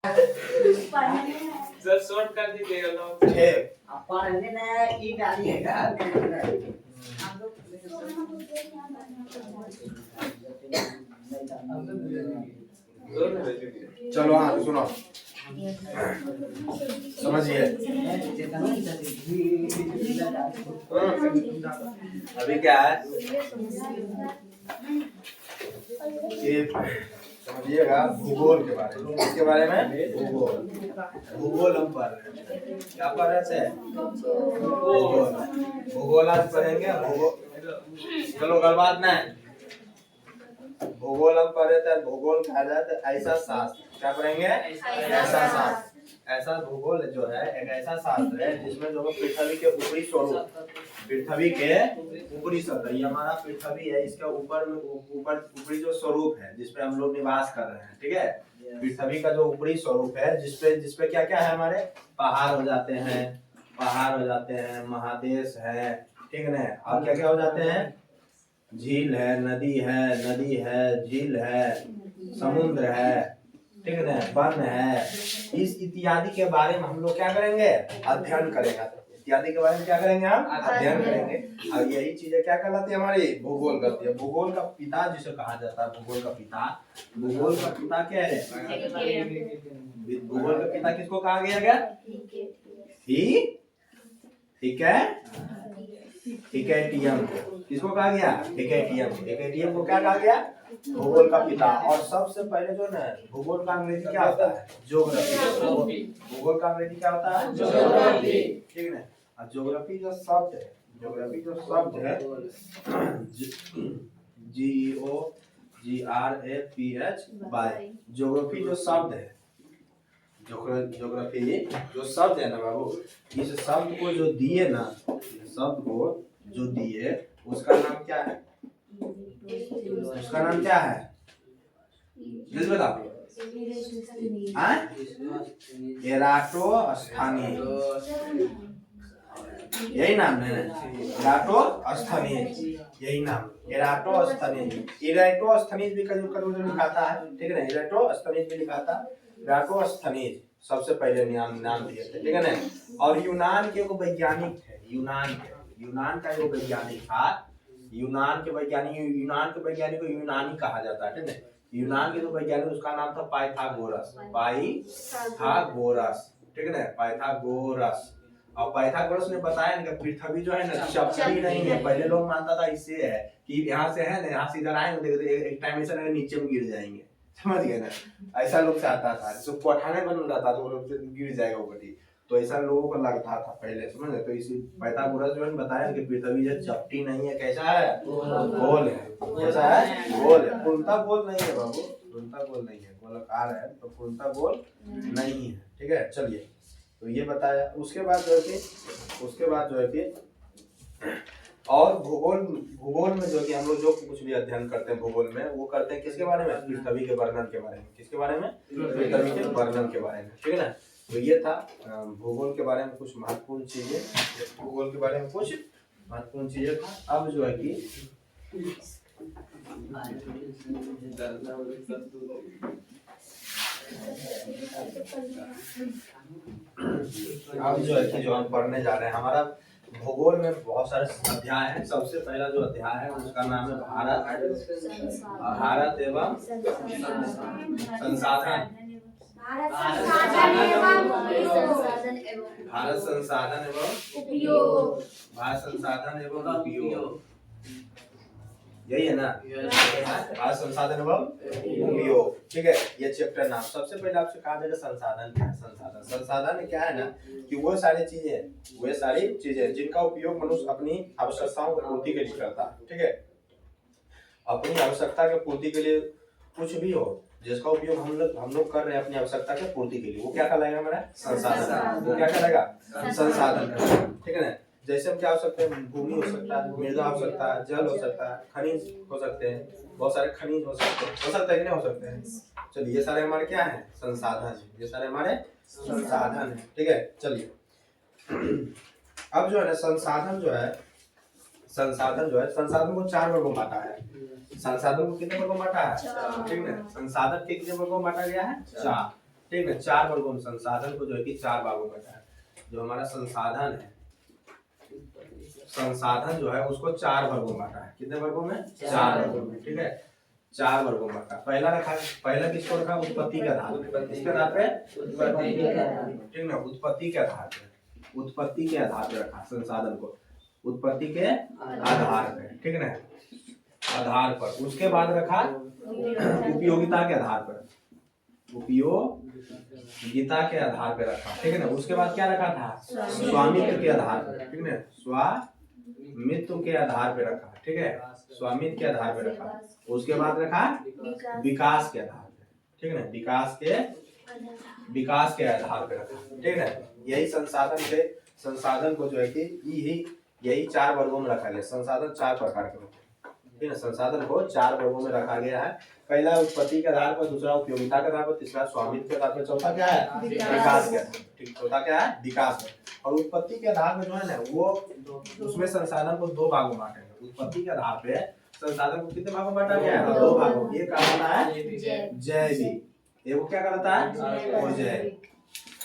Sir short कर दीजिएगा लोग। ठीक पढ़ने में ई डालिएगा चलो हाँ सुनो समझिए। अभी क्या है ये समझिएगा भूगोल के बारे में। किसके बारे में? भूगोल। भूगोल हम पढ़ रहे हैं। क्या पढ़ रहे थे? भूगोल। भूगोल आज पढ़ेंगे। भूगोल चलो गलबात नहीं। भूगोल हम पढ़ रहे थे। भूगोल कहा जाता है ऐसा शास्त्र। क्या पढ़ेंगे? ऐसा शास्त्र। ऐसा भूगोल जो है एक ऐसा शास्त्र है जिसमें जो पृथ्वी के ऊपरी स्वरूप, पृथ्वी के ऊपरी सतह, ये हमारा पृथ्वी है, इसके ऊपर में ऊपरी जो स्वरूप है जिसपे हम लोग निवास कर रहे हैं, ठीक है। पृथ्वी का जो ऊपरी स्वरूप है जिसपे क्या क्या है, हमारे पहाड़ हो जाते हैं, महादेश है, ठीक है ना। और क्या क्या हो जाते हैं? झील है, नदी है, झील है, समुद्र है, ठीक है ना, वन है। इस इत्यादि के बारे में हम लोग क्या करेंगे? अध्ययन करेंगे। इत्यादि के बारे में क्या करेंगे? हम अध्ययन करेंगे। और यही चीजें क्या कहलाती है? हमारी भूगोल कहती है। भूगोल का पिता जिसे कहा जाता है, भूगोल का पिता क्या है? भूगोल का पिता किसको कहा गया? हिकेटियम को। किसको कहा गया? हिकेटियम को क्या कहा गया? भूगोल का पिता। और सबसे पहले जो ना भूगोल का अंग्रेजी क्या होता है? ज्योग्राफी। भूगोल का अंग्रेजी क्या होता है? ज्योग्राफी, ठीक है ना। और ज्योग्राफी जो शब्द है GOGRAPH ज्योग्राफी जो शब्द है, ज्योग्राफी जो शब्द है ना बाबू, इस शब्द को जो दिए ना, उसका नाम क्या है? जल्दी बताओ। एराटोस्थनीज, यही नाम है। एराटोस्थनीज, यही नाम। एराटोस्थनीज भी कभी लिखाता है, ठीक है ना। एराटोस्थनीज भी लिखाता। एराटोस्थनीज सबसे पहले नाम दिए थे, ठीक है ना। और यूनान के वो वैज्ञानिक थे। यूनान का जो वैज्ञानिक था, यूनान के वैज्ञानिक को यूनानी कहा जाता है, ठीक है। यूनान के जो वैज्ञानिक, उसका नाम था पाइथागोरस, ठीक है ना, पाइथागोरस। और पाइथागोरस ने बताया ना कि पृथ्वी जो है ना चपटी नहीं है। पहले लोग मानता था इससे है कि यहाँ से है ना, यहाँ से इधर आएंगे एक टाइम ऐसा लगेगा नीचे में गिर जाएंगे, समझ गए ना। ऐसा लोग चाहता था, जो पठाने बन रहा था तो वो लोग गिर जाएगा ऊपर, तो ऐसा लोगों को लगता था पहले, समझ गए। तो इसी पाइथागोरस जो है बताया कि पृथ्वी जो चपटी नहीं है, कैसा है? गोल है। कैसा है? गोल है। पूर्णतः गोल नहीं है बाबू, पूर्णतः गोल नहीं है, गोलाकार है तो पूर्णतः गोल नहीं है, ठीक है। चलिए, तो ये बताया। उसके बाद जो है कि और भूगोल में जो कि हम लोग जो कुछ भी अध्ययन करते हैं भूगोल में, वो करते हैं किसके बारे में? पृथ्वी के वर्णन के बारे में। किसके बारे में? पृथ्वी के वर्णन के बारे में, ठीक है ना। तो ये था भूगोल के बारे में कुछ महत्वपूर्ण चीजें। अब जो है कि जो हम पढ़ने जा रहे हैं, हमारा भूगोल में बहुत सारे अध्याय हैं। सबसे पहला जो अध्याय है उसका नाम है भारत एवं संसाधन। भारत संसाधन एवं उपयोग, यही है ना। भारत संसाधन एवं उपयोग, ठीक है। ये चैप्टर नाम। सबसे पहले आपसे कहा जाएगा संसाधन क्या है। संसाधन क्या है ना कि वो सारी चीजें जिनका उपयोग मनुष्य अपनी आवश्यकताओं की पूर्ति के लिए करता है, ठीक है। अपनी आवश्यकता के पूर्ति के लिए कुछ भी हो जिसका उपयोग हम लोग कर रहे हैं अपनी आवश्यकता के पूर्ति के लिए, वो क्या कहलाएगा? हमारा संसाधन। वो क्या कहलाएगा? संसाधन, ठीक है ना। जैसे हम क्या हो सकते हैं? भूमि हो सकता है, मृदा हो सकता है, जल हो सकता है, खनिज हो सकते हैं, बहुत सारे खनिज हो सकते हैं कि नहीं हो सकते हैं। चलिए, ये सारे हमारे क्या है? संसाधन। ये सारे हमारे संसाधन है, ठीक है। चलिए, अब जो है ना संसाधन को 4 वर्गों में बांटा है। संसाधन को कितने वर्गों में बांटा है? ठीक है। संसाधन के कितने वर्गों में बांटा गया है? 4, ठीक है, 4 वर्गों में संसाधन को जो है कि 4 भागों में बांटा है। जो हमारा संसाधन है, संसाधन जो है उसको 4 वर्गों में बांटा है। कितने वर्गों में? 4 वर्गों में, ठीक है, 4 वर्गों में बांटा। पहला किसको रखा? उत्पत्ति के आधार पे। किसके आधार पे? उत्पत्ति के आधार पे, ठीक ना, उत्पत्ति के आधार पे, उत्पत्ति के आधार पे रखा संसाधन को, उत्पत्ति के आधार पे, ठीक ना, आधार पर। उसके बाद रखा उपयोगिता के आधार पर, उपयोगिता के आधार पे रखा, ठीक है ना। उसके बाद क्या रखा था? स्वामित्व के आधार पर, ठीक है, स्वामित्व के आधार पे रखा, ठीक है, स्वामित्व के आधार पे रखा। उसके बाद रखा विकास के आधार पे, ठीक है ना, विकास के आधार पे रखा, ठीक है। यही संसाधन को जो है कि यही 4 वर्गों में रखा गया। संसाधन 4 प्रकार के होते हैं, ठीक है, संसाधन को 4 वर्गों में रखा गया है। पहला उत्पत्ति के आधार पर, दूसरा उपयोगिता के आधार पर, तीसरा स्वामित्व के आधार पर, चौथा क्या है? विकास के आधार पर, ठीक, चौथा क्या है? विकास है। और उत्पत्ति के आधार पर जो है ना, वो उसमें संसाधन को 2 भागों में बांटा गया। उत्पत्ति के आधार पे संसाधन को कितने भागों में बांटा गया है? 2 भागों। एक कहलाता है जैविक, ये वो क्या कहलाता है? अजैविक,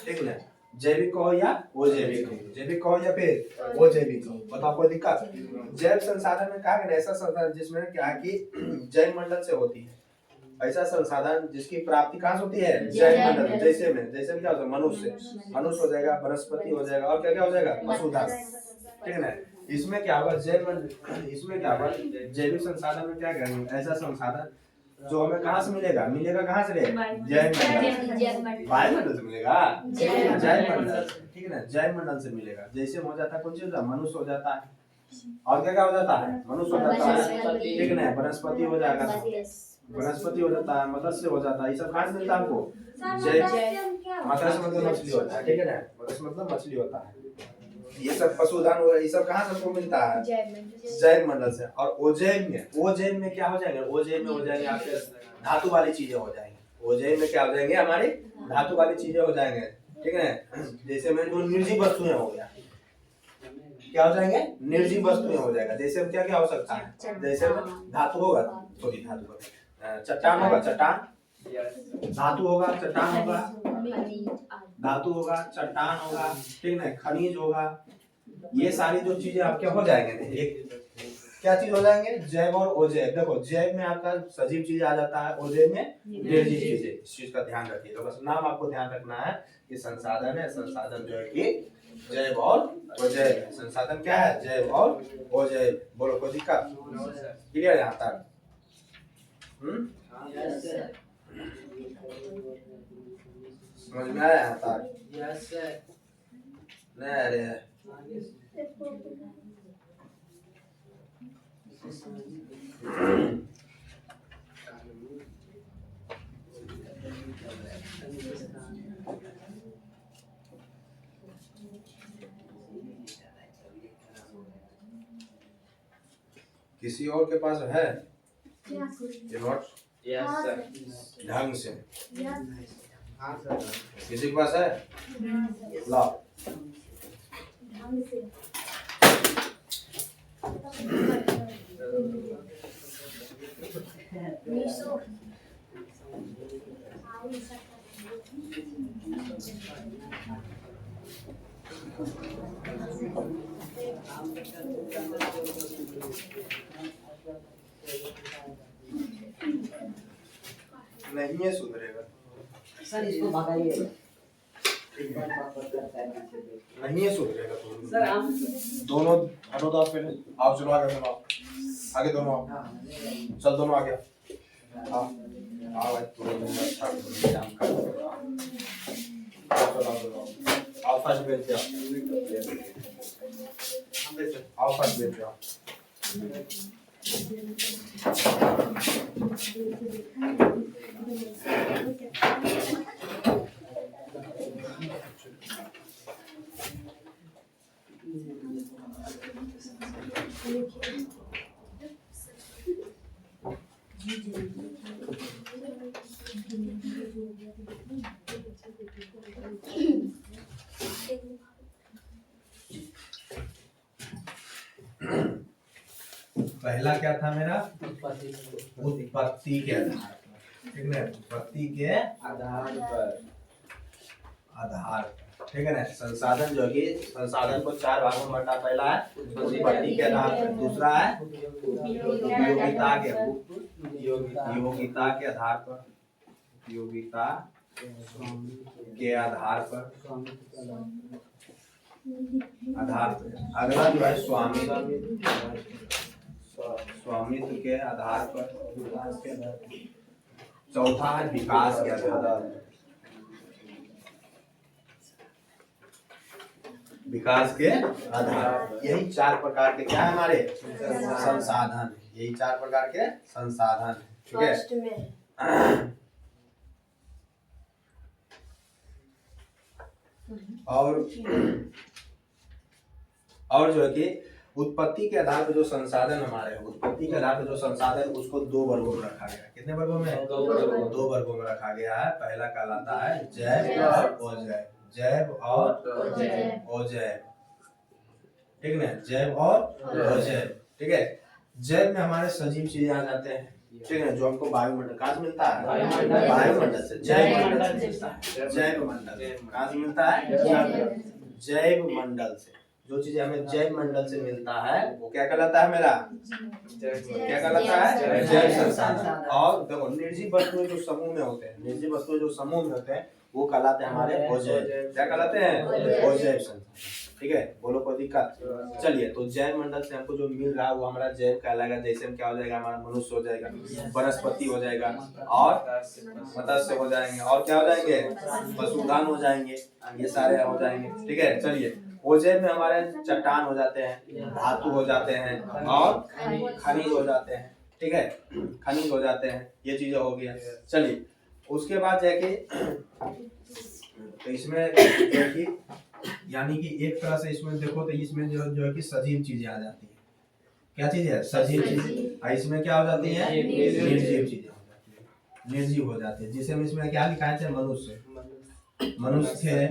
ठीक है। जैविक कहो या अजैविक, जैविक कहो या फिर अजैविक कहो, बताओ कोई दिक्कत? जैव संसाधन में कहा गया ऐसा संसाधन जिसमें क्या है कि जैव मंडल से होती है। ऐसा संसाधन जिसकी प्राप्ति कहाँ से होती है? जैव मंडल। जैसे में क्या होता है? मनुष्य हो जाएगा, वनस्पति हो जाएगा, और क्या क्या हो जाएगा? पशुधन, ठीक है ना। इसमें क्या होगा? जैव मंडल, इसमें क्या होगा? जैविक संसाधन में क्या करेंगे? ऐसा संसाधन जो हमें कहाँ से मिलेगा? कहाँ से? जैव मंडल, वायुमंडल से मिलेगा, जैव मंडल, ठीक है ना, जैव मंडल से मिलेगा। जैसे हो जाता है कौन चीज? मनुष्य हो जाता है, और क्या क्या हो जाता है? मनुष्य हो जाता है, ठीक है ना, वनस्पति हो जाएगा, वनस्पति हो जाता है, मत्स्य हो जाता है। ये सब कहाँ से मिलता है हमको? मत्स्य मतलब मछली होता है, ठीक है ना, मत्स्य मतलब मछली होता है। ये सब पशुधन हो, ये सब कहाँ से हमको मिलता है? जैव मंडल से। और ओजैव में क्या हो जाएंगे? ओजैव में हो जाएंगे आपके धातु वाली चीजें हो जाएंगे। ओजैव में क्या हो जाएंगे? हमारी धातु वाली चीजें हो जाएंगे, ठीक है ना। जैसे में जो निर्जीव वस्तुएं हो गया, क्या हो जाएंगे? निर्जीव वस्तुएं हो जाएगा। जैसे क्या क्या हो सकता है? जैसे धातु होगा, सॉरी धातु होगा, चट्टान होगा, चट्टान, धातु होगा, चट्टान होगा, धातु होगा, चट्टान होगा, ठीक है, खनिज होगा। ये सारी जो चीजें आपके हो जाएंगे, एक क्या चीज हो जाएंगे? जैव और अजैव। देखो जैव में आपका सजीव चीज आ जाता है, अजैव में निर्जीव चीजें। इस चीज का ध्यान रखिए। तो बस नाम आपको ध्यान रखना है कि संसाधन है, संसाधन जो है कि जैव और अजैव है। संसाधन क्या है? जैव और अजैव। बोलो कोई दिक्कत? क्लियर है यहाँ तक? समझ में आया यहाँ तक? नहीं आ रहे हैं? किसी और के पास है ये नोट? यस सर, ढंग से किसी के पास है? लाओ। नहीं है सुधरेगा सर, इसको भगाइए। नहीं है सुधरेगा सर हम दोनों हटो तो आप पहले आओ, चलो आगे, दोनों आगे, दोनों आओ, चल दोनों आगे आओ, आओ भाई तुम अच्छा काम कर रहे हो। चलो दोनों आओ, फर्स्ट बेंच पे आओ, फर्स्ट बेंच पे आओ। पहला क्या था मेरा? उत्पत्ति के आधार पर, ठीक है, उत्पत्ति के आधार पर। आधार पर, ठीक है ना। संसाधन जो है कि संसाधन को 4 भागों में बांटा, पहला है उत्पत्ति के आधार पर, दूसरा है उपयोगिता के आधार पर, उपयोगिता के आधार पर, अगला जो है स्वामित्व के आधार पर, चौथा है विकास के आधार पर, विकास के आधार। यही 4 प्रकार के क्या है हमारे संसाधन, यही 4 प्रकार के संसाधन, ठीक है। और जो है कि उत्पत्ति के आधार पर जो संसाधन हमारे, उत्पत्ति के आधार पर जो संसाधन, उसको 2 वर्गों में रखा गया है। कितने वर्गों में? 2 वर्गों में रखा गया है। पहला कहलाता है जैव और अजैव, जैव और अजैव, ठीक है ना, जैव और अजैव, ठीक है। जैव में हमारे सजीव चीजें आ जाते हैं, ठीक है, जो हमको वायुमंडल कहाँ से मिलता है? वायुमंडल से, जैव मंडल से मिलता है, जैव मंडल कहाँ से मिलता है? जैव मंडल से। जो चीजें हमें जैव मंडल से मिलता है वो क्या कहलाता है मेरा? क्या कहलाता है? जैव संसाधन। और देखो निर्जीव वस्तुएं जो समूह में होते हैं, निर्जीव वस्तुएं जो समूह में होते हैं वो कहलाते हैं हमारे अजैव। क्या कहलाते हैं? अजैव संसाधन, ठीक है। बोलो कोई दिक्कत? चलिए, तो जैव मंडल से हमको जो मिल रहा है वो हमारा जैव कहलाएगा। जैसे हम क्या हो जाएगा? हमारा मनुष्य हो जाएगा, वनस्पति हो जाएगा, और मत्स्य हो जाएंगे, और क्या हो जाएंगे? पशुधन हो जाएंगे, ये सारे हो जाएंगे, ठीक है। चलिए, अजैव में हमारे चट्टान हो जाते हैं, धातु हो जाते हैं, और खनिज हो जाते हैं, ठीक है, खनिज हो जाते हैं, ये चीजें हो गया। चलिए, उसके बाद जाके तो इसमें देखिए, यानी कि एक तरह से इसमें देखो तो इसमें जो है कि सजीव चीजें आ जाती है। क्या चीज है? सजीव चीजें। इसमें क्या हो जाती है? निर्जीव चीजें हो जाती है, निर्जीव हो जाती है। जिसे हम इसमें क्या लिखाए थे? मनुष्य, मनुष्य थे,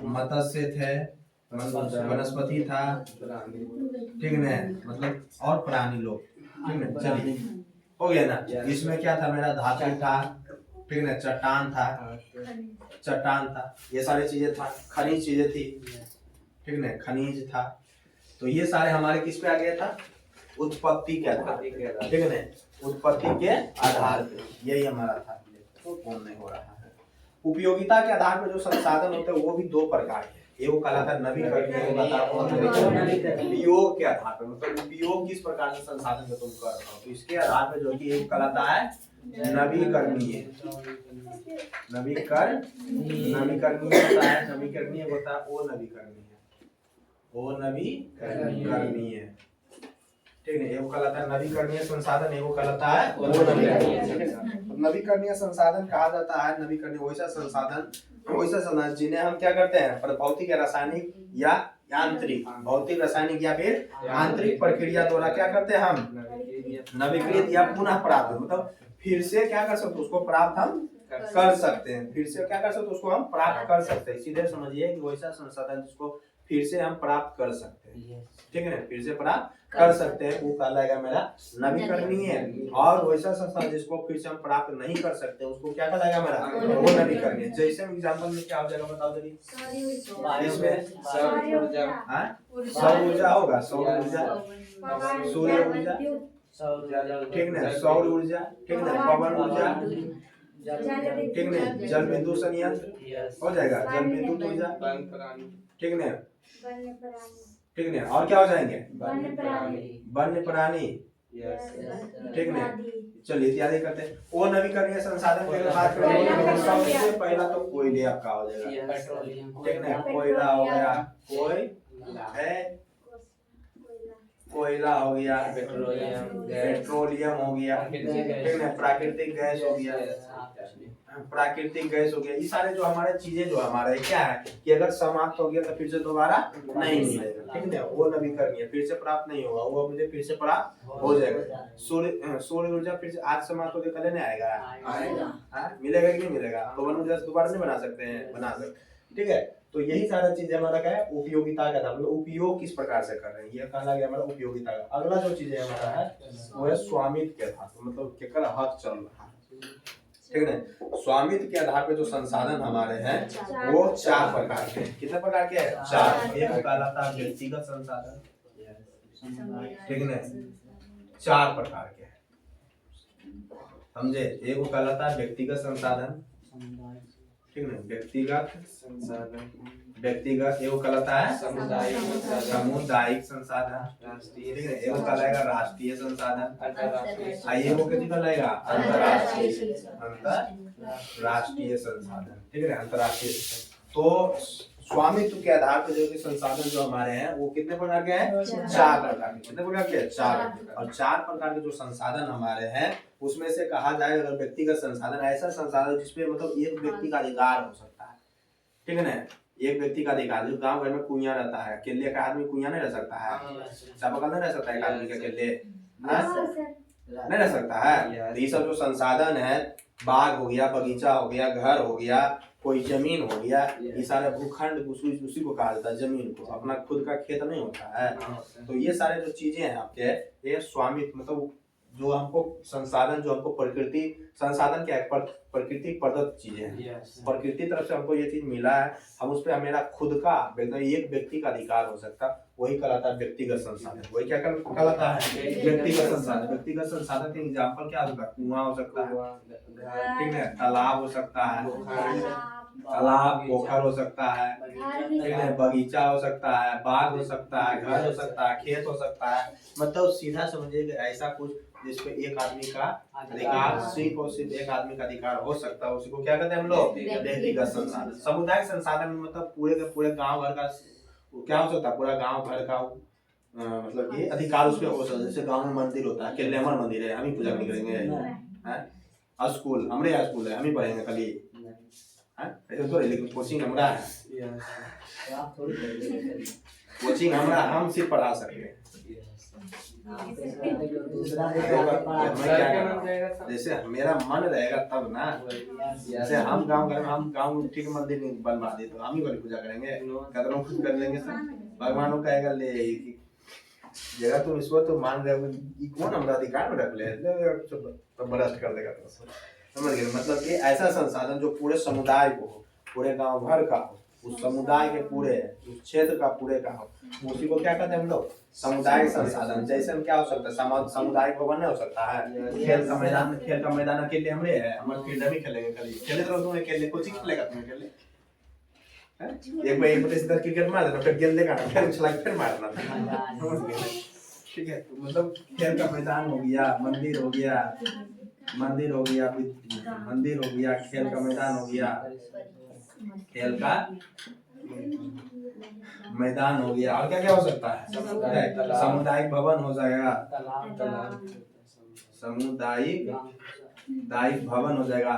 मत्स्य थे, वनस्पति था, ठीक है, मतलब और प्राणी लोग, ठीक है। चलिए, हो गया ना। इसमें क्या था मेरा? धातु था, ठीक है, चट्टान था, ये सारी चीजें था, खनिज चीजें थी, ठीक है, खनिज था। तो ये सारे हमारे किस पे आ गया था? उत्पत्ति के आधार, ठीक है, उत्पत्ति के आधार पे, यही हमारा था। फोन नहीं हो रहा है। उपयोगिता के आधार पर जो संसाधन होते हैं वो भी 2 प्रकार के, एक कहलाता है नवीकरणीय, उपयोग के आधार पर, मतलब उपयोग किस प्रकार से संसाधन को तुम कर रहे हो, तो इसके आधार पर जो कि एक कहलाता है नवीकरणीय, नवीकरणीय होता है, नवीकरणीय होता है नवीकरणीय, ठीक है। एक कहलाता है नवीकरणीय संसाधन, एक कहलाता है नवीकरणीय संसाधन कहा जाता है। नवीकरणीय वैसा संसाधन जिन्हें हम क्या करते हैं? भौतिक या रासायनिक या यांत्रिक, भौतिक, रासायनिक या फिर यांत्रिक प्रक्रिया द्वारा क्या करते हैं? हम नवीकृत या पुनः प्राप्त, मतलब फिर से क्या कर सकते हैं? उसको प्राप्त हम कर सकते हैं, फिर से क्या कर सकते हैं? उसको हम प्राप्त कर सकते हैं। सीधे समझिए कि वैसा संसाधन जिसको फिर से हम प्राप्त कर सकते हैं, ठीक है ना, फिर से प्राप्त कर सकते हैं, वो कहलाएगा मेरा नवीकरणीय। और वैसा संसाधन जिसको फिर से हम प्राप्त नहीं कर सकते उसको क्या कहलाएगा मेरा? वो नवीकरणीय। जैसे एग्जांपल में क्या हो जाएगा बताओ जल्दी? इसमें सौर ऊर्जा होगा, सौर ऊर्जा, सूर्य ऊर्जा, ठीक ना, सौर ऊर्जा, ठीक ना, पवन ऊर्जा, ठीक ना, जल विद्युत संयंत्र हो जाएगा, जल विद्युत ऊर्जा, ठीक ना, ठीक है। और क्या हो जाएंगे? वन्य प्राणी, ठीक है। चलिए, इत्यादि करते हैं। वो नवीकरणीय संसाधन की बात करें, पहला तो कोयले आपका हो जाएगा, ठीक है, कोयला हो गया, कोयला हो गया, पेट्रोलियम हो गया, ठीक है, प्राकृतिक गैस हो गया, ये सारे जो हमारे चीजें जो हमारे क्या है कि अगर समाप्त हो गया तो फिर से दोबारा नहीं मिलेगा, ठीक है, वो नवीकरणीय, फिर से प्राप्त नहीं होगा, वो मुझे फिर से प्राप्त हो जाएगा। सूर्य ऊर्जा फिर से आज समाप्त हो गया कल नहीं आएगा, मिलेगा कि नहीं मिलेगा? तो वन ऊर्जा दोबारा नहीं बना सकते हैं, बना सकते, ठीक है। तो यही सारा चीज हमारा क्या है? उपयोगिता का था, मतलब उपयोग किस प्रकार से कर रहे हैं, ये कहला गया हमारा उपयोगिता का। अगला जो चीज हमारा है वो है स्वामित्व के था, मतलब केकर हक चल रहा है, ठीक है ना। स्वामित्व के आधार पे जो संसाधन हमारे हैं वो 4 प्रकार के हैं। कितने प्रकार के हैं? 4। एक कहलाता है व्यक्तिगत संसाधन, ठीक है ना, 4 प्रकार के हैं, समझे। एक कहलाता है व्यक्तिगत संसाधन, ठीक है ना, व्यक्तिगत संसाधन, व्यक्तिगत। एक कहलाता है सामुदायिक संसाधन, ठीक है। एक कहलाएगा राष्ट्रीय संसाधन, आइए वो कितना कहलाएगा? अंतरराष्ट्रीय संसाधन, ठीक है, अंतरराष्ट्रीय। तो स्वामित्व के आधार पर जो कि संसाधन जो हमारे हैं वो कितने प्रकार के हैं? 4 प्रकार के। कितने प्रकार के? 4। और 4 प्रकार के जो संसाधन हमारे हैं उसमें से कहा जाए अगर व्यक्तिगत संसाधन, ऐसा संसाधन जिसपे मतलब एक व्यक्ति का अधिकार हो सकता है, ठीक है ना। एक व्यक्ति का अधिकार, जो गांव घर में कुइयां रहता है, अकेले का आदमी कुइयां नहीं रह सकता है, चापाकल नहीं रह सकता है एक आदमी के अकेले, नहीं रह सकता है। तो ये सब जो संसाधन है, बाग हो गया, बगीचा हो गया, घर हो गया, कोई जमीन हो गया, ये सारे भूखंड उसी को कहा जाता है, जमीन को। अपना खुद का खेत नहीं होता है। तो ये सारे जो चीजें हैं आपके, ये स्वामित्व मतलब जो हमको संसाधन, जो हमको प्रकृति संसाधन क्या है, प्रकृति प्रदत्त चीजें हैं। प्रकृति तरफ से हमको ये चीज मिला है, हम उस पर मेरा खुद का एक व्यक्ति का अधिकार हो सकता, वही कहलाता है व्यक्तिगत संसाधन। वही क्या कहलाता है? व्यक्तिगत संसाधन। व्यक्तिगत संसाधन के एग्जाम्पल क्या होगा? कुआं हो सकता है, ठीक है, तालाब हो सकता है, तालाब पोखर हो सकता है, ठीक है, बगीचा हो सकता है, बाग हो सकता है, घर हो सकता है, खेत हो सकता है। मतलब सीधा समझिए ऐसा कुछ जिसपे एक आदमी का अधिकार, सिर्फ और सिर्फ एक आदमी का अधिकार हो सकता है, उसी को क्या कहते हैं हम लोग? व्यक्तिगत संसाधन। सामुदायिक संसाधन मतलब पूरे के पूरे गांव भर का क्या हो सकता है? पूरा गांव भर का मतलब ये अधिकार उस पर हो सकता है। जैसे गांव में मंदिर होता है, केले हमारा मंदिर है, हम ही पूजा नहीं करेंगे। स्कूल हमारे यहाँ स्कूल है, हम ही पढ़ेंगे खाली, ऐसे तो लेकिन कोचिंग हमारा है, कोचिंग हमारा, हम सिर्फ पढ़ा सकते हैं। जैसे मेरा मन रहेगा तब ना, जैसे हम गांव घर में, हम गांव ठीक मंदिर बनवा दे तो हम ही वाली पूजा करेंगे, कदरों खुद कर लेंगे सब। भगवान कहेगा ले जगह तुम ईश्वर तो मान रहे हो, कौन हमारा अधिकार में रख ले तो बरस्ट कर देगा। तो समझ गए? मतलब कि ऐसा संसाधन जो पूरे समुदाय को हो, पूरे गांव भर का हो, उस समुदाय के पूरे, उस क्षेत्र का पूरे का हो, उसी को क्या कहते हैं हम लोग? सामुदायिक संसाधन। जैसे हम क्या हो सकता है? सामुदायिक भवन नहीं हो सकता है, खेल का मैदान, खेल का मैदान अकेले हमरे है, हमारे फील्ड में खेलेंगे, कल खेले तो तुम अकेले, कोचिंग खेलेगा तुम अकेले, एक बार एक बटे सीधा क्रिकेट मार देना, फिर गेंद लेकर आना, फिर उछला के फिर मारना, ठीक है। तो मतलब खेल का मैदान हो गया, मंदिर हो गया, मंदिर हो गया, मंदिर हो गया, खेल का मैदान हो गया, खेल का मैदान हो गया, और क्या क्या हो सकता है? सामुदायिक भवन हो जाएगा, सामुदायिक भवन हो जाएगा।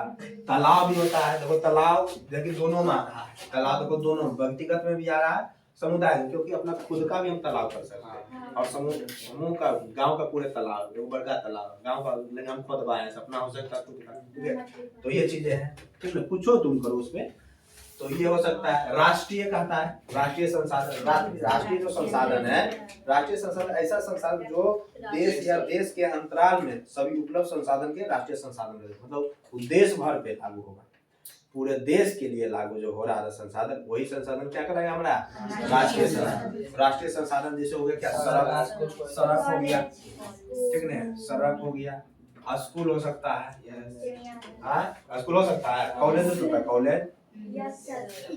तालाब भी होता है, देखो तालाब देखिए दोनों में आता है, तालाब देखो दोनों व्यक्तिगत में भी आ रहा है, समुदाय, क्योंकि अपना खुद का भी हम तालाब कर सकते हैं, और समूह का, गांव का पूरे तालाब, जो बड़का तालाब गांव का, लेकिन हम खुद बाए अपना हो सकता है खुद का, ठीक है। तो ये चीजें हैं, ठीक है, पूछो तुम करो उसमें। तो ये हो सकता है। राष्ट्रीय कहता है, राष्ट्रीय संसाधन, राष्ट्रीय जो संसाधन है, राष्ट्रीय संसाधन ऐसा संसाधन जो देश या देश के अंतराल में सभी उपलब्ध संसाधन के राष्ट्रीय संसाधन, मतलब देश भर पे लागू होगा, पूरे देश के लिए लागू जो हो रहा है संसाधन, वही संसाधन क्या करेगा हमारा? राष्ट्रीय संसाधन। राष्ट्रीय संसाधन जैसे हो गया क्या? सड़क हो गया, ठीक है, सड़क हो गया, स्कूल हो सकता है, स्कूल हो सकता है, कॉलेज हो सकता है,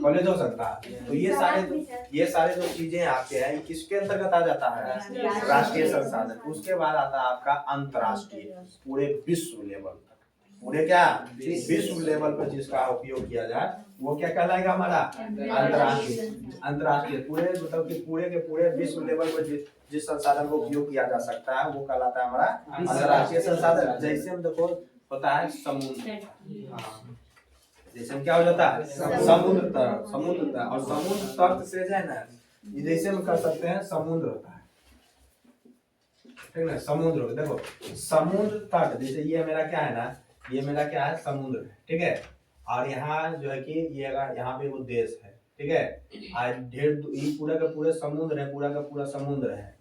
कॉलेज हो सकता है। तो ये सारे जो चीजें आपके हैं, किसके अंतर्गत आ जाता है? राष्ट्रीय संसाधन। उसके बाद आता है आपका अंतर्राष्ट्रीय, पूरे विश्व लेवल, पूरे क्या विश्व लेवल पर जिसका उपयोग किया जाए वो क्या कहलाएगा हमारा? अंतर्राष्ट्रीय। अंतर्राष्ट्रीय पूरे मतलब कि पूरे के पूरे विश्व लेवल पर जिस संसाधन को उपयोग किया जा सकता है वो कहलाता है हमारा अंतर्राष्ट्रीय संसाधन। जैसे हम देखो होता है समुद्र, जैसे क्या हो जाता है? समुद्र तट, समुद्र तट, और समुद्र तट से जो है ना, जैसे हम कर सकते हैं समुद्र होता है, ठीक है, समुद्र। देखो समुद्र तट, जैसे ये मेरा क्या है ना, ये मेरा क्या है? समुद्र है, ठीक है। और यहाँ जो है कि ये यहाँ पे वो देश है, ठीक है। आज ढेर पूरा का पूरा समुद्र है, पूरा का पूरा समुद्र है,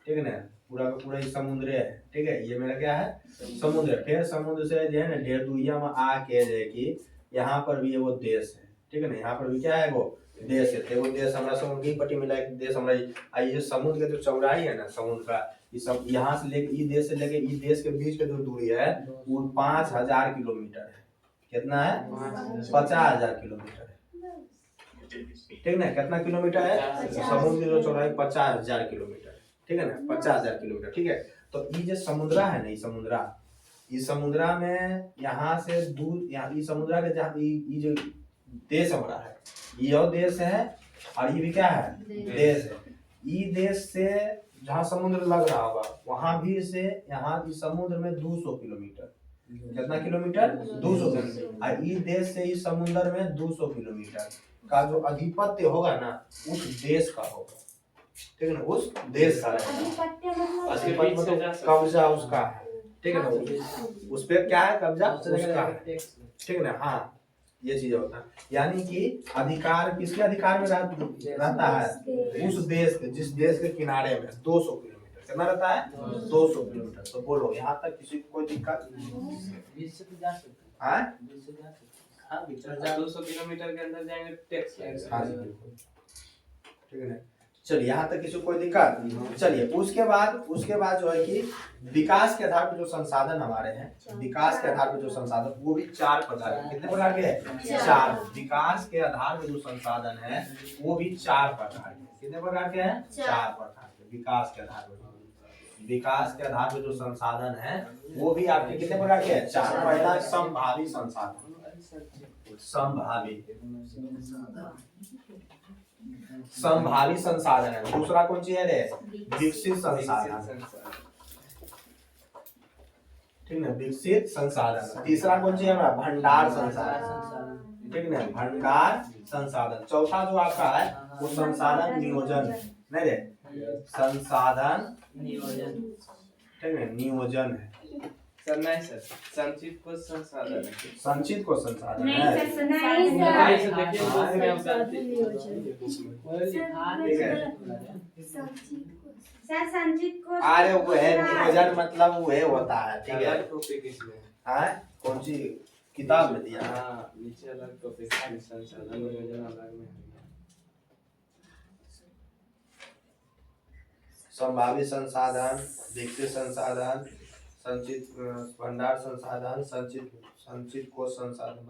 ठीक है ना, पूरा का पूरा ही समुद्र है, ठीक है। ये मेरा क्या है, समुद्र। फिर समुद्र से जो है ना ढेर दुनिया में आके जो है कि यहाँ पर भी एगो देश है, ठीक है ना। यहाँ पर भी क्या है, वो देश है। एगो देश हमारा समुद्र की पट्टी मिला एक देश हमारा। ये समुद्र के जो चौड़ाई है ना समुद्र का, ये सब यहाँ से लेके ई देश से लेके ई देश के बीच के जो दूरी है वो 5000 किलोमीटर है। कितना है, 50,000 किलोमीटर है, ठीक ना। कितना किलोमीटर है, समुद्र की जो चौड़ाई 50,000 किलोमीटर, ठीक है ना, 50,000 किलोमीटर, ठीक है। तो ये जो समुद्रा है ना, ये समुद्रा में यहाँ से दूर, यहाँ ये समुद्रा के जहाँ ये जो देश हमारा है, ये और देश है और ये भी क्या है, देश है। ये देश से जहाँ समुद्र लग रहा होगा वहां भी से यहाँ इस समुद्र में 200 किलोमीटर, कितना किलोमीटर, 200 किलोमीटर। और ये देश से इस समुद्र में 200 किलोमीटर का जो अधिपत्य होगा ना उस देश का होगा, ठीक है ना, उस देश का रहेगा। अधिपत्य मतलब कब्जा उसका है, ठीक है ना, उस पर क्या है, कब्जा उसका है, ठीक है ना। हाँ, ये चीज होता है, यानी कि अधिकार किसके अधिकार में रहता है, उस देश के, जिस देश के किनारे में 200 किलोमीटर कितना रहता है, 200 किलोमीटर। तो बोलो यहाँ तक किसी को कोई दिक्कत, 200 किलोमीटर के अंदर जाएंगे टैक्स लगेगा। हाँ जी बिल्कुल, ठीक है ना। चलिए यहाँ तक किसी को कोई दिक्कत। चलिए उसके बाद जो है कि विकास के आधार पर जो संसाधन हमारे हैं, विकास के आधार पर जो संसाधन, वो भी 4 प्रकार के। कितने प्रकार के हैं, 4। विकास के आधार पर जो संसाधन है वो भी 4 प्रकार के। कितने प्रकार के हैं, 4 प्रकार के। विकास के आधार पर जो संसाधन है वो भी आपके कितने प्रकार के हैं, 4। पहला संभावी संसाधन, संभावी संसाधन है। दूसरा कौन सी है रे, विकसित संसाधन, ठीक है, विकसित संसाधन। तीसरा कौन सी है हमारा, भंडार संसाधन, ठीक है, भंडार संसाधन। चौथा जो आपका है वो संसाधन नियोजन, नहीं रे, संसाधन नियोजन, ठीक है, नियोजन है। सर नहीं सर, संचित को संसाधन है, संचित को संसाधन नहीं है, सर, नहीं सर, देखिए बुक में आप सर संचित को, अरे वो है नियोजन, मतलब वो है होता है, ठीक है। अलग टॉपिक इसमें हाँ, कौन सी किताब में दिया है, हाँ नीचे अलग टॉपिक है, संसाधन नियोजन अलग में है। संभावित संसाधन, विकसित संसाधन, संचित भंडार संसाधन, संचित कोष संसाधन।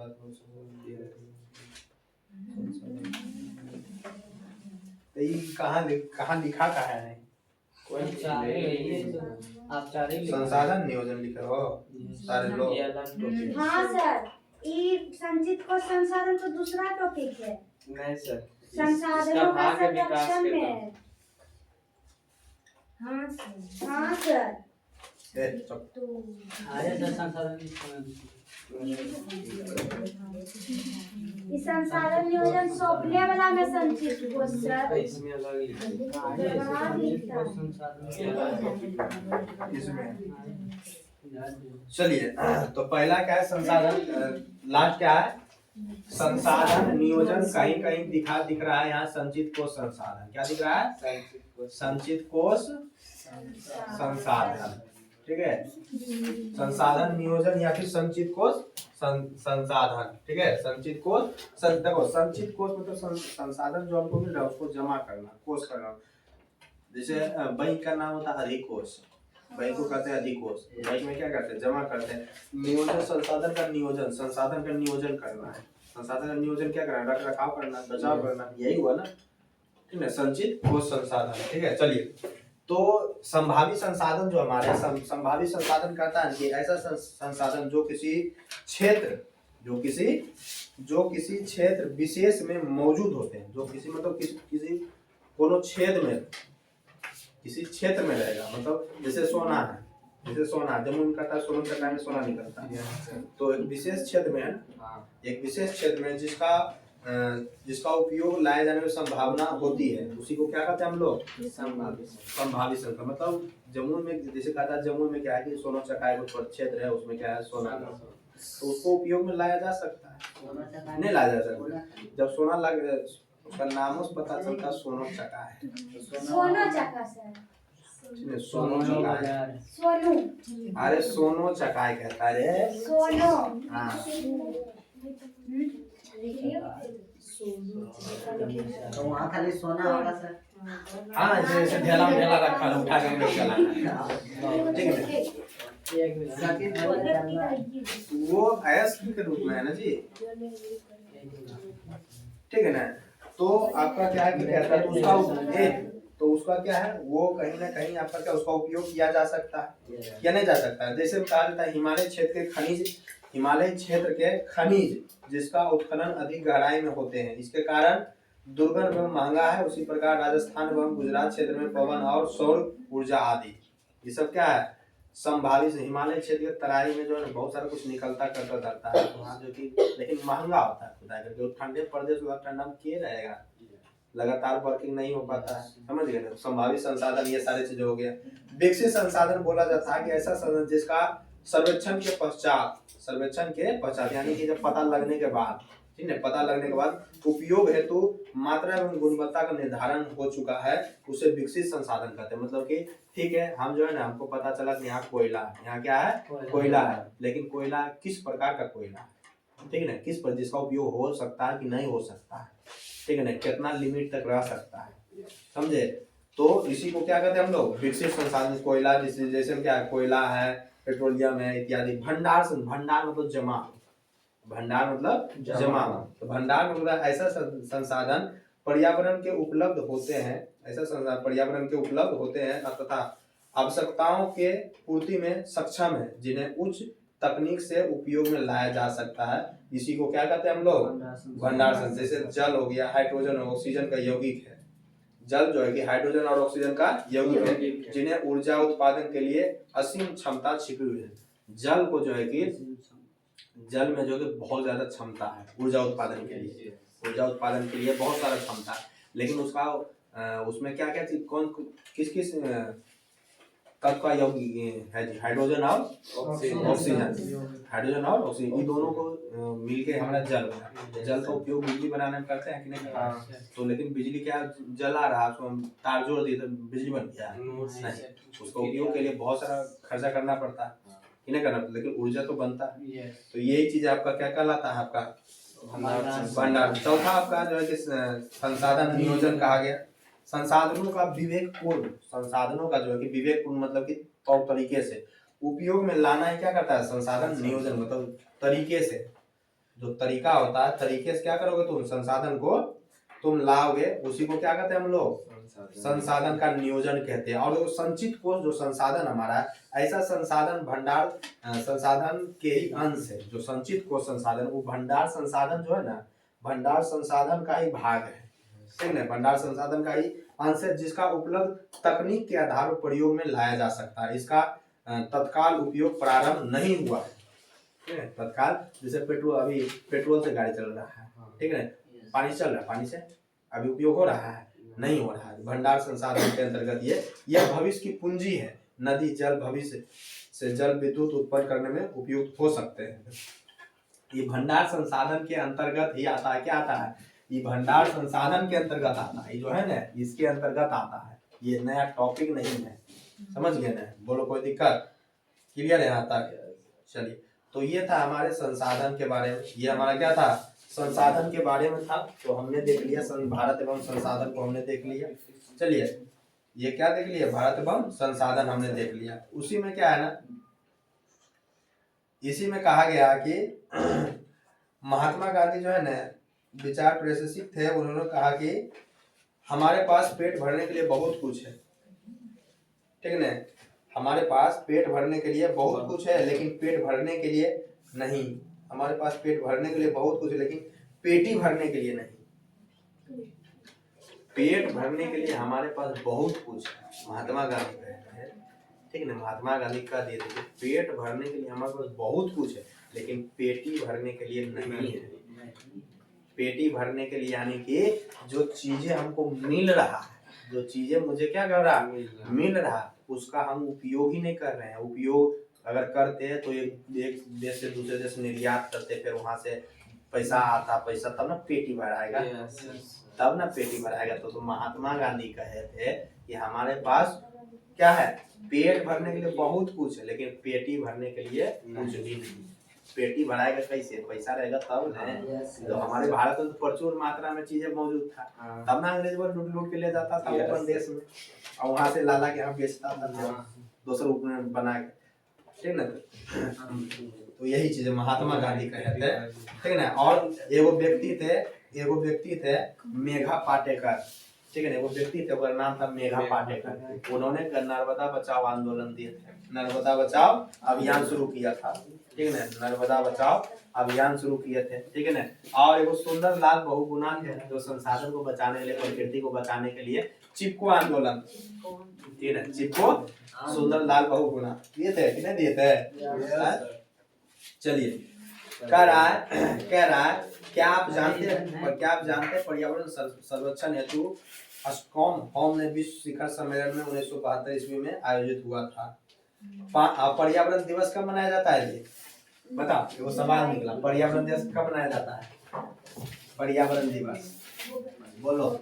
तो ये कहाँ लिखा है, संसाधन नियोजन लिखे हो सारे लोग। हाँ सर, ये संचित को संसाधन तो दूसरा टॉपिक है, नहीं सर, संसाधनों का भाग्य विकास संरक्षण के में है। हाँ सर, हाँ सर। इस संसाधन नियोजन सौंपने वाला में संचित को सर, इसमें अलग इसमें चलिए, तो पहला क्या है, संसाधन, लास्ट क्या है, संसाधन नियोजन। कहीं दिख रहा है यहाँ संचित कोष संसाधन, क्या दिख रहा है, संचित कोष संसाधन, ठीक है, संसाधन नियोजन या फिर संचित कोष संसाधन, ठीक है। संचित कोष, देखो संचित कोष मतलब संसाधन जो हमको मिल रहा है उसको जमा करना, कोष करना। जैसे बैंक का नाम होता है अधिकोष, बैंक को कहते हैं अधिकोष। बैंक में क्या करते हैं, जमा करते हैं। नियोजन, संसाधन का नियोजन, संसाधन का नियोजन करना है। संसाधन का नियोजन क्या करना है, रख रखाव करना, बचाव करना, यही हुआ ना, ठीक है, संचित कोष संसाधन, ठीक है। चलिए, तो संभावित संसाधन जो हमारे, संभावित संसाधन कहता है कि ऐसा संसाधन जो किसी क्षेत्र विशेष में मौजूद होते हैं, जो किसी मतलब किसी कोनो किसी क्षेत्र में रहेगा। मतलब जैसे सोना है, जमुन कहता है, सोना चक्का में सोना निकलता है, तो एक विशेष क्षेत्र में है, एक विशेष क्षेत्र में जिसका उपयोग लाए जाने में संभावना होती है, उसी को क्या कहते हैं हम लोग, संभावित संसाधन। मतलब जमुन में, जैसे कहता है जमुन में क्या है कि सोना चक्का एक क्षेत्र है, उसमें क्या है, सोना, तो उसको उपयोग में लाया जा सकता है, नहीं लाया जा सकता। जब सोना लग, उसका नाम से पता चलता सोना चक्का है, सोना चक्का सर, सोनो चकाय। सोनू अरे सोनो चकाय कहता है रे। सोनो हाँ तो वहाँ खाली सोना होगा सर। हाँ, जैसे ढेला में ढेला रखा है, उठा के हम लोग चलाना है, ठीक है। वो अयस्क के रूप में है ना जी, ठीक है ना। तो आपका क्या है कि कहता है तो उसका क्या है, वो कहीं ना कहीं आपका क्या उसका उपयोग किया जा सकता है या नहीं जा सकता है। जैसे कहा जाता है हिमालय क्षेत्र के खनिज जिसका उत्खनन अधिक गहराई में होते हैं, इसके कारण दुर्गम एवं महंगा है। उसी प्रकार राजस्थान एवं गुजरात क्षेत्र में पवन और सौर ऊर्जा आदि ये सब क्या है संभावित। हिमालय क्षेत्र के तराई में जो है बहुत सारा कुछ निकलता करता रहता है वहाँ, जो कि लेकिन महंगा होता है खुदा करके। ठंडे प्रदेश ठंडा में किए रहेगा, लगातार वर्किंग नहीं हो पाता है, समझ गए ना। संभावित संसाधन ये सारी चीजें हो गया। विकसित संसाधन बोला जाता है कि ऐसा संसाधन जिसका सर्वेक्षण के पश्चात यानी कि जब पता लगने के बाद, ठीक है, पता लगने के बाद उपयोग हेतु मात्रा एवं गुणवत्ता का निर्धारण हो चुका है, उसे विकसित संसाधन कहते हैं। मतलब कि ठीक है, हम जो है ना हमको पता चला कि यहाँ कोयला है, यहाँ क्या है कोयला है, लेकिन कोयला किस प्रकार का कोयला है, ठीक है ना, किस पर जिसका उपयोग हो सकता है कि नहीं हो सकता है, ठीक है ना, कितना लिमिट तक रह सकता है, समझे। तो इसी को क्या कहते हैं हम लोग विकसित संसाधन। कोयला जैसे क्या है, कोयला है, पेट्रोलियम है इत्यादि। भंडार मतलब जमा, भंडार मतलब जमा। तो भंडार मतलब ऐसा संसाधन पर्यावरण के उपलब्ध होते हैं, ऐसा संसाधन पर्यावरण के उपलब्ध होते हैं तथा आवश्यकताओं के पूर्ति में सक्षम है, जिन्हें उच्च तकनीक से उपयोग में लाया जा सकता है। इसी को क्या कहते हैं हम लोग भंडार संसाधन। जैसे जल हो गया, हाइड्रोजन और ऑक्सीजन का यौगिक है। जल जो है कि हाइड्रोजन और ऑक्सीजन का यौगिक है, जिन्हें ऊर्जा उत्पादन के लिए असीम क्षमता छिपी हुई है। जल को जो है कि जल में जो कि बहुत ज्यादा क्षमता है ऊर्जा उत्पादन के लिए, ऊर्जा उत्पादन के लिए बहुत सारा क्षमता है, लेकिन उसका उसमें क्या क्या चीज किस तत्व का यौगिक है जी, हाइड्रोजन और ऑक्सीजन। हाइड्रोजन और ऑक्सीजन ये दोनों को मिलके हमारा जल बना। जल का उपयोग बिजली बनाने में करते हैं कि नहीं, तो लेकिन बिजली क्या जला रहा, उसको हम तार जोड़ दिए तो बिजली बन गया नहीं, उसका उपयोग के लिए बहुत सारा खर्चा करना पड़ता है, नहीं करना, लेकिन ऊर्जा तो बनता है। तो यही चीज आपका क्या कहलाता है, आपका भंडार। चौथा आपका जो है कि संसाधन नियोजन कहा गया। संसाधनों का विवेकपूर्ण, संसाधनों का जो है कि विवेकपूर्ण मतलब कि तौर तरीके से उपयोग में लाना ही क्या करता है संसाधन नियोजन। मतलब तरीके से, जो तरीका होता है तरीके से क्या करोगे तुम संसाधन को तुम लाओगे, उसी को क्या कहते हैं हम लोग संसाधन का नियोजन कहते हैं। और वो संचित कोष जो संसाधन हमारा है, ऐसा संसाधन भंडार संसाधन के ही अंश है। जो संचित कोष संसाधन वो भंडार संसाधन जो है ना, भंडार संसाधन का ही भाग है, ठीक है, भंडार संसाधन का ही अंश है, जिसका उपलब्ध तकनीक के आधार पर प्रयोग में लाया जा सकता है। इसका तत्काल उपयोग प्रारंभ नहीं हुआ है, तत्काल। जैसे पेट्रोल से गाड़ी चल रहा है, ठीक है, पानी चल रहा है, पानी से अभी उपयोग हो रहा है नहीं हो रहा है। भंडार संसाधन के अंतर्गत यह भविष्य की पूंजी है। नदी जल भविष्य से जल विद्युत उत्पन्न करने में उपयुक्त हो सकते हैं। ये भंडार संसाधन के अंतर्गत ही आता है। क्या आता है, ये भंडार संसाधन के अंतर्गत आता है, ये जो है ना इसके अंतर्गत आता है। ये नया टॉपिक नहीं है, समझ गए ना, बोलो कोई दिक्कत, क्लियर है यहाँ तक। चलिए, तो ये था हमारे संसाधन के बारे में, ये हमारा क्या था संसाधन के बारे में था। तो हमने देख लिया भारत एवं संसाधन को हमने देख लिया। चलिए, ये क्या देख लिया, भारत एवं संसाधन हमने देख लिया। उसी में क्या है ना, इसी में कहा गया कि महात्मा गांधी जो है ना विचार प्रशंसित थे। उन्होंने कहा कि हमारे पास पेट भरने के लिए बहुत कुछ है, ठीक है ना, हमारे पास पेट भरने के लिए बहुत कुछ है, लेकिन पेट भरने के लिए नहीं। हमारे पास पेट भरने के लिए बहुत कुछ है, लेकिन पेटी भरने के लिए नहीं। पेट भरने के लिए हमारे पास बहुत कुछ है, महात्मा गांधी कहते हैं, ठीक है ना, महात्मा गांधी का दे दीजिए, पेट भरने के लिए हमारे पास बहुत कुछ है, लेकिन पेटी भरने के लिए नहीं है। पेटी भरने के लिए यानी कि जो चीजें हमको मिल रहा है, जो चीजें मुझे क्या कर रहा मिल रहा, उसका हम उपयोग ही नहीं कर रहे हैं। उपयोग अगर करते हैं तो एक देश से दूसरे देश निर्यात करते, फिर वहां से पैसा आता, पैसा तब ना पेटी भराएगा, तब ना पेटी भराएगा। तो महात्मा गांधी कहे थे कि हमारे पास क्या है, पेट भरने के लिए बहुत कुछ है, लेकिन पेटी भरने के लिए कुछ भी नहीं। पेटी भराएगा कैसे, पैसा रहेगा तब ना। तो हमारे भारत में तो प्रचुर मात्रा में चीजें मौजूद था, तब ना अंग्रेज वो लूट लूट के ले जाता था अपन देश में, और वहां से लाला के यहाँ बेचता था दूसरे रूप में बना के, ठीक ना। तो यही चीज महात्मा गांधी कहते हैं, ठीक है ना। और एगो व्यक्ति थे मेघा पाटेकर, ठीक है ना। वो व्यक्ति थे, उनका नाम था मेघा पाटेकर। उन्होंने नर्मदा बचाओ आंदोलन दिए थे, नर्मदा बचाओ अभियान शुरू किया था, ठीक है ना। नर्मदा बचाओ अभियान शुरू किए थे, ठीक है ना। और एगो सुंदर लाल बहुगुणा थे, जो संसाधन को बचाने के लिए, प्रकृति को बचाने के लिए चिपको आंदोलन, ठीक है ना। चिपको सुंदर लाल बहुगुणा दिए थे कि नहीं दिए थे। चलिए कह रहा है क्या आप जानते हैं पर्यावरण संरक्षण हेतु स्टॉकहोम होम ने विश्व शिखर सम्मेलन में 1972 ईस्वी में आयोजित हुआ था। पर्यावरण दिवस कब मनाया जाता है, ये बताओ। वो सवाल निकला, पर्यावरण दिवस कब मनाया जाता है? पर्यावरण दिवस बोलो।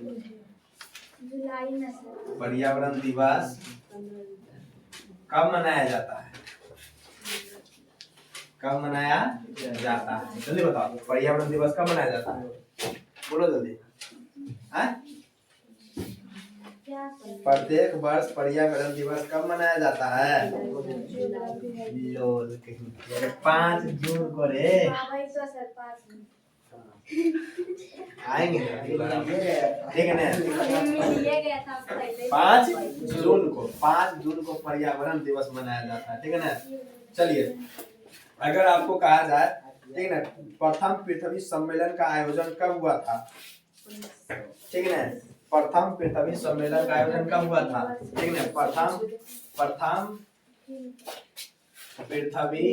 जुलाई में। पर्यावरण दिवस कब मनाया जाता है? कब मनाया जाता है? जल्दी बताओ, पर्यावरण दिवस कब मनाया जाता है? बोलो जल्दी। प्रत्येक वर्ष पर्यावरण दिवस कब मनाया जाता है? 5 जून को रे। आएंगे ठीक है ना। 5 जून को पर्यावरण दिवस मनाया जाता है, ठीक है ना। चलिए अगर आपको कहा जाए, ठीक है ना, प्रथम पृथ्वी सम्मेलन का आयोजन कब हुआ था, ठीक है ना। प्रथम पृथ्वी सम्मेलन का आयोजन कब हुआ था, ठीक है ना। प्रथम पृथ्वी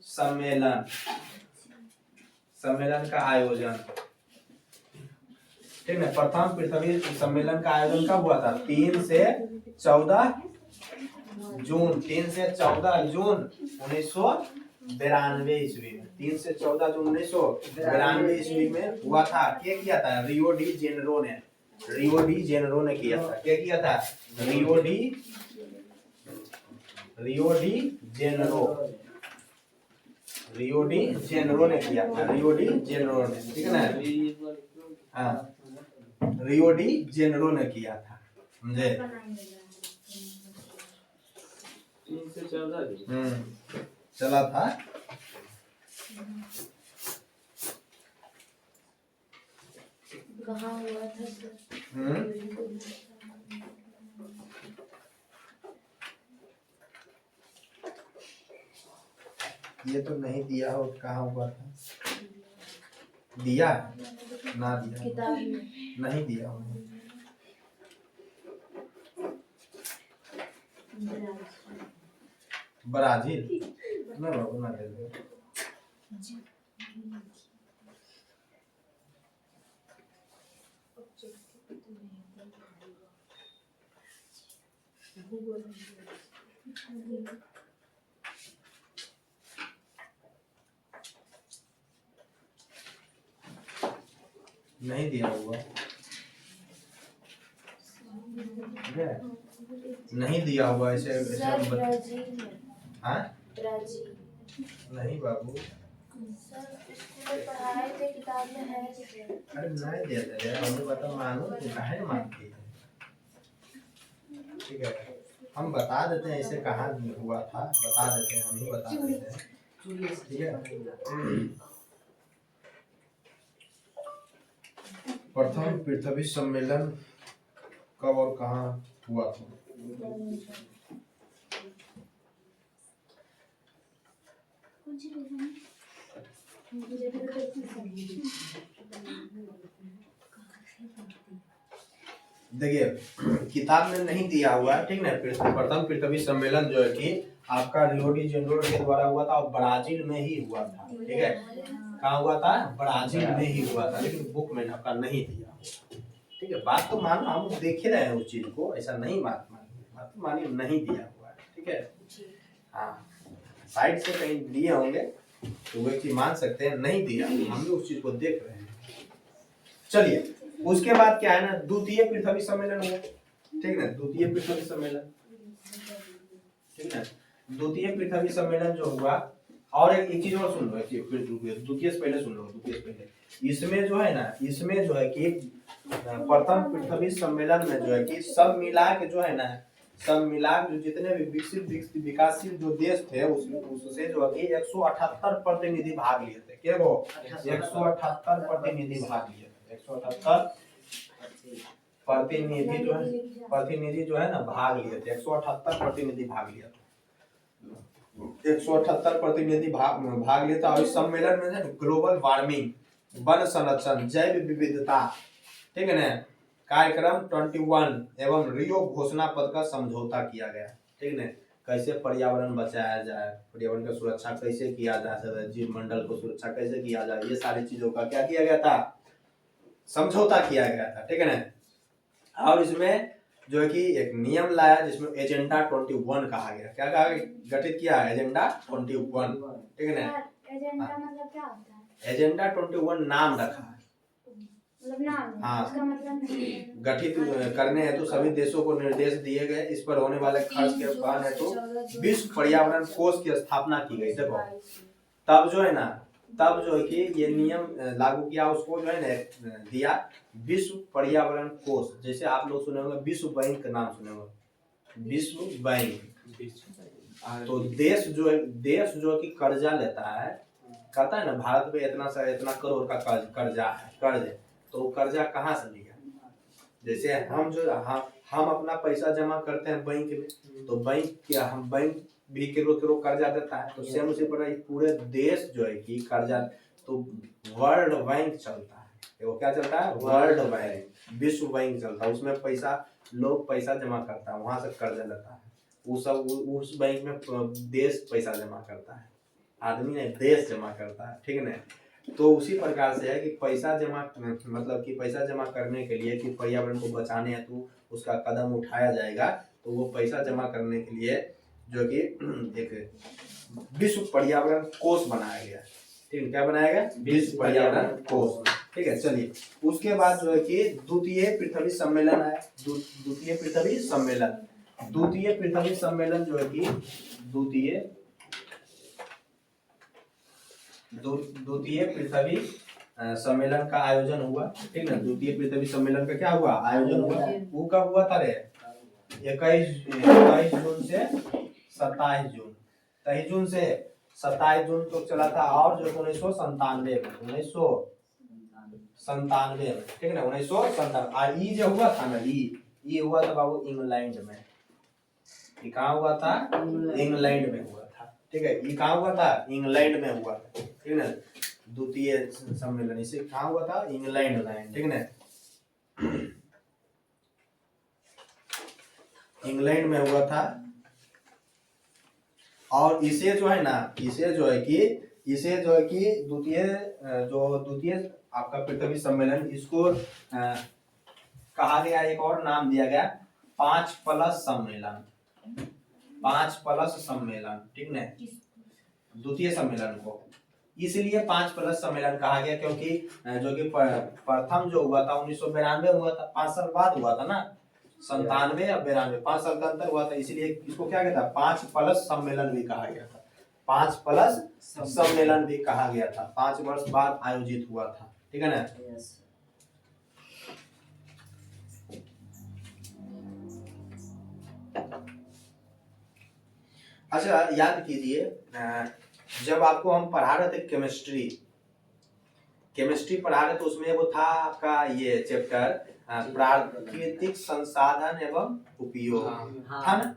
सम्मेलन का आयोजन, ठीक है। प्रथम पृथ्वी सम्मेलन का आयोजन कब हुआ था? 3 से 14 जून 1992 ईस्वी में। 3 से 14 जून 1992 ईस्वी में हुआ था। क्या किया था? रियो डी जेनेरो ने किया था। क्या किया था? रियो डी जेनेरो ने किया था। ठीक है ना। हाँ, रियो डी जेनेरो ने किया था, समझे। 3 से 14 चला था। कहाँ हुआ था? ये तो नहीं दिया हो, कहाँ हुआ था? दिया ना दिया, किताब में नहीं दिया हो। ब्राजील ना बाबू, ना दे दो। नहीं दिया हुआ, नहीं दिया हुआ ऐसे हाँ? नहीं बाबू, पढ़ाए थे, किताब में है। अरे नहीं देते रे, हमें बता, मानो तो काहे मानती है। ठीक है, हम बता देते हैं ऐसे कहाँ हुआ था, बता देते हैं, हम ही बता देते हैं, ठीक है। प्रथम पृथ्वी सम्मेलन कब और कहाँ हुआ था? देखिए किताब में नहीं दिया हुआ है, ठीक ना। प्रथम पृथ्वी सम्मेलन जो है कि आपका रियो डी जेनेरो के द्वारा हुआ था और ब्राजील में ही हुआ था, ठीक है। कहाँ हुआ था? ब्राजील में ही हुआ था, लेकिन बुक में आपका नहीं दिया हुआ, ठीक है। बात तो मानो, हम देखे रहे हैं उस चीज को, ऐसा नहीं बात तो मानिए नहीं दिया हुआ है, ठीक है। हाँ, साइड से कहीं दिए होंगे तो वो चीज मान सकते हैं, नहीं दिया, हम भी उस चीज को देख रहे हैं। चलिए उसके बाद क्या है ना, द्वितीय पृथ्वी सम्मेलन हुआ, ठीक है, द्वितीय पृथ्वी सम्मेलन, ठीक है। द्वितीय पृथ्वी सम्मेलन जो हुआ, और एक चीज और सुन लो, द्वितीय से पहले सुन लो, द्वितीय से पहले इसमें जो है ना, इसमें जो है कि प्रथम पृथ्वी सम्मेलन में जो है कि सब मिला के जो है ना, सब मिला जो जितने भी विकसित विकासशील जो देश थे उससे जो है कि 178 प्रतिनिधि भाग लिए थे। क्या वो 178 प्रतिनिधि भाग लिए थे, 178 प्रतिनिधि जो है ना भाग लिए थे, 178 प्रतिनिधि भाग लिया था, 178 प्रतिनिधि भाग लिया था। और इस सम्मेलन में ग्लोबल वार्मिंग, वन संरक्षण, जैव विविधता, ठीक है ना, कार्यक्रम 21 एवं रियो घोषणा पत्र का समझौता किया गया, ठीक है। कैसे पर्यावरण बचाया जाए, पर्यावरण की सुरक्षा कैसे किया जा सकता है, जीव मंडल को सुरक्षा कैसे किया जाए, ये सारी चीजों का क्या किया गया था, समझौता किया गया था, ठीक है ना। और इसमें जो है कि एक नियम लाया जिसमें एजेंडा 21 कहा गया, क्या कहा, गठित किया एजेंडा 21, ठीक है ना। एजेंडा मतलब क्या होता है? एजेंडा 21 नाम रखा है, मतलब नाम, हाँ, उसका मतलब गठित करने हेतु सभी देशों को निर्देश दिए गए। इस पर होने वाले खर्च के कारण हेतु विश्व पर्यावरण कोष की स्थापना की गई। देखो तब जो है ना, तब जो है कि ये नियम लागू किया, उसको जो है ना दिया विश्व पर्यावरण कोष। जैसे आप लोग सुने होंगे विश्व बैंक का नाम सुने होंगे, विश्व बैंक। तो देश जो है कि कर्जा लेता है, कहता है ना भारत में इतना करोड़ का कर्जा है, कर्ज है, तो कर्जा कहाँ से लिया। जैसे हम अपना पैसा जमा करते हैं बैंक में, तो बैंक भी किरो कर्जा देता है, तो सेम उसी पर पूरे देश जो है कि कर्जा, तो वर्ल्ड बैंक चलता है, वो क्या चलता है, वर्ल्ड बैंक, विश्व बैंक चलता है, उसमें लोग पैसा जमा करता है, वहां से कर्जा लेता है, उस बैंक में देश पैसा जमा करता है, आदमी ने देश जमा करता है, ठीक है ना। तो उसी प्रकार से है कि पैसा जमा, मतलब कि पैसा जमा करने के लिए कि पर्यावरण को बचाने हेतु उसका कदम उठाया जाएगा, तो वो पैसा जमा करने के लिए जो कि एक विश्व पर्यावरण कोष बनाया गया, ठीक है। क्या बनाया गया, विश्व पर्यावरण कोष, ठीक है। चलिए उसके बाद जो है कि द्वितीय पृथ्वी सम्मेलन है, द्वितीय पृथ्वी सम्मेलन जो है कि द्वितीय पृथ्वी सम्मेलन का आयोजन हुआ, ठीक है। द्वितीय पृथ्वी सम्मेलन का क्या हुआ, आयोजन हुआ। वो कब हुआ था रे, 21 जून से 27 जून, 23 जून से 27 जून तक चला था। और जो 1997 में, ठीक है ना, 1997। और ये जो हुआ था ना, ये हुआ था बाबू इंग्लैंड में। ये कहाँ हुआ था, इंग्लैंड में हुआ था, ठीक है। ये कहाँ हुआ था, इंग्लैंड में हुआ था, ठीक है ना। द्वितीय सम्मेलन इसे कहाँ हुआ था, इंग्लैंड में, ठीक है ना, इंग्लैंड में हुआ था। और इसे जो है कि द्वितीय आपका पृथ्वी सम्मेलन, इसको कहा गया, एक और नाम दिया गया 5+ सम्मेलन, ठीक है। द्वितीय सम्मेलन को इसलिए 5+ सम्मेलन कहा गया क्योंकि जो कि प्रथम जो हुआ था 1992 हुआ था, 5 साल बाद हुआ था ना, 97 या 92, 5 साल का अंतर हुआ था, इसलिए इसको क्या कहता है, 5+ सम्मेलन भी कहा गया था, 5+ सम्मेलन भी कहा गया था, 5 वर्ष बाद आयोजित हुआ था, ठीक है ना। अच्छा याद कीजिए, जब आपको हम पढ़ा रहे थे केमिस्ट्री पढ़ा रहे, तो उसमें वो था आपका ये चैप्टर प्राकृतिक संसाधन एवं उपयोग, था ना,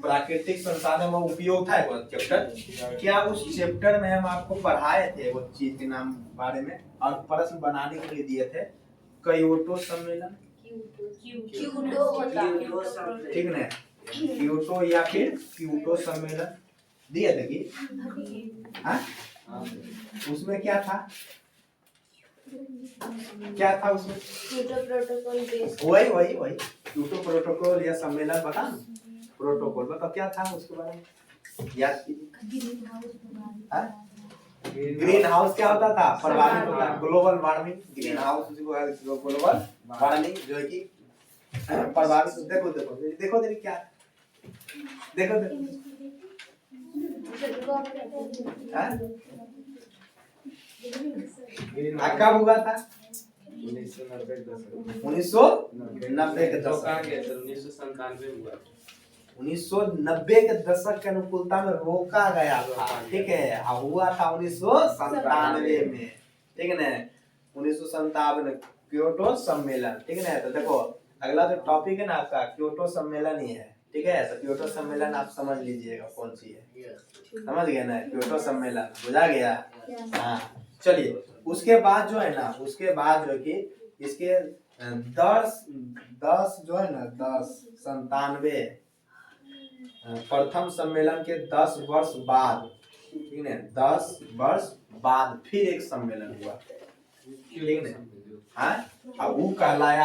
प्राकृतिक संसाधन एवं उपयोग था वो चैप्टर। क्या उस चैप्टर में हम आपको पढ़ाए थे वो चीज के नाम बारे में, और प्रश्न बनाने के लिए दिए थे क्योटो सम्मेलन, ठीक है, क्योटो या फिर क्योटो सम्मेलन दिए थे कि उसमें क्या था, उसमें वही क्योटो प्रोटोकॉल या सम्मेलन, बता प्रोटोकॉल बता क्या था उसके बारे में याद कीजिए। ग्रीन हाउस क्या होता था, प्रभावित होता है, global warming, green house global warming जो है कि प्रभावित देखो देखो देखो देखो क्या देखो देखो कब हुआ था 1990 के दशक 1990 के तो कहाँ दशक गए थे 1997 में हुआ 1990 के दशक के अनुकूलता में रोका गया था, ठीक है। हुआ था 1997 में, ठीक है ना। 1997 क्योटो सम्मेलन, ठीक है ना। तो देखो अगला जो टॉपिक है ना आपका क्योटो सम्मेलन ही है, ठीक है। तो क्योटो सम्मेलन आप समझ लीजिएगा कौन सी है, समझ गए ना। क्योटो सम्मेलन बुझा गया। हाँ चलिए उसके बाद जो है ना, उसके बाद जो कि इसके 10 जो है ना 1097 प्रथम सम्मेलन के 10 वर्ष बाद, ठीक है 10 वर्ष बाद फिर एक सम्मेलन हुआ, ठीक है। हाँ अब वो कहलाया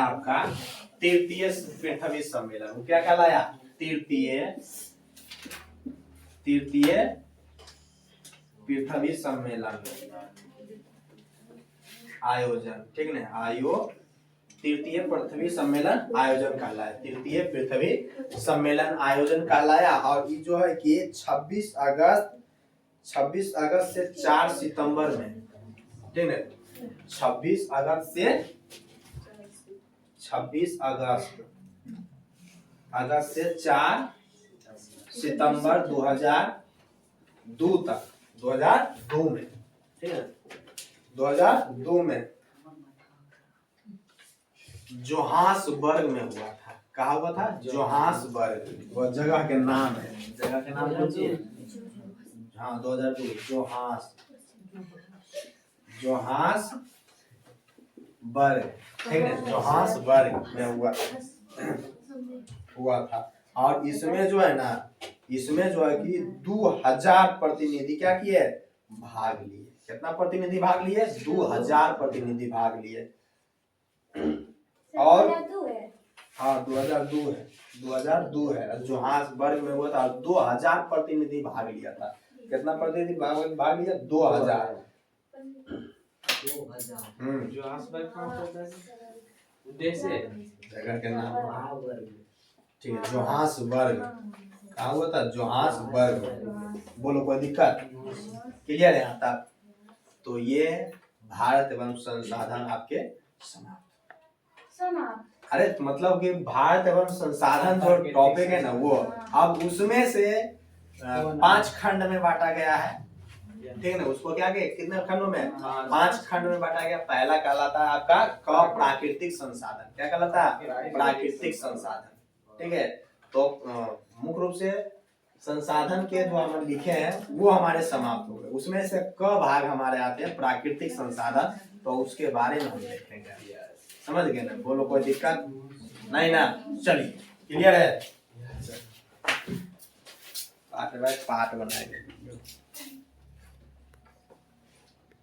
आपका तृतीय पृथ्वी सम्मेलन। वो क्या कहलाया? तृतीय पृथ्वी सम्मेलन आयोजन, ठीक है ना। तृतीय पृथ्वी सम्मेलन आयोजन कहलाया, तृतीय पृथ्वी सम्मेलन आयोजन कहलाया। और ये जो है कि 26 अगस्त से 4 सितंबर में, ठीक है 26 अगस्त से 4 सितंबर 2002 तक, 2002 में, ठीक है 2002 में जोहान्सबर्ग में हुआ था। कहा हुआ था? जोहान्सबर्ग, वो जगह के नाम है, जगह के नाम पूछिए। हाँ 2002 जोहान्सबर्ग, ठीक है जोहान्सबर्ग में हुआ था। और इसमें जो है ना, इसमें जो है कि 2000 प्रतिनिधि क्या किए? भाग लिए। कितना प्रतिनिधि भाग लिए? 2000 प्रतिनिधि भाग लिए। और हाँ 2002 है जोहान्सबर्ग में हुआ था। 2000 प्रतिनिधि भाग लिया था। कितना प्रतिनिधि भाग लिया? 2000। जोहान्सबर्ग कहाँ पड़ता है? देश है जगह के नाम, ठीक है जोहान्सबर्ग। कहाँ हुआ था? जोहान्सबर्ग। बोलो कोई दिक्कत? क्लियर है यहाँ तक? तो ये भारत एवं संसाधन आपके समाप्त। अरे मतलब कि भारत एवं संसाधन जो टॉपिक है ना वो अब उसमें से 5 खंड में बांटा गया है, ठीक है ना। उसको क्या के कितने खंडों में? 5 खंड में बांटा गया। पहला कहलाता है आपका प्राकृतिक संसाधन। क्या कहलाता है? प्राकृतिक संसाधन, ठीक है। तो मुख्य रूप से संसाधन के जो हम लिखे हैं वो हमारे समाप्त हो गए। उसमें से क भाग हमारे आते हैं प्राकृतिक संसाधन, तो उसके बारे में हम देखेंगे। समझ गए ना? बोलो कोई दिक्कत नहीं ना? चलिए क्लियर है? पार्ट बाय पार्ट बनाएंगे।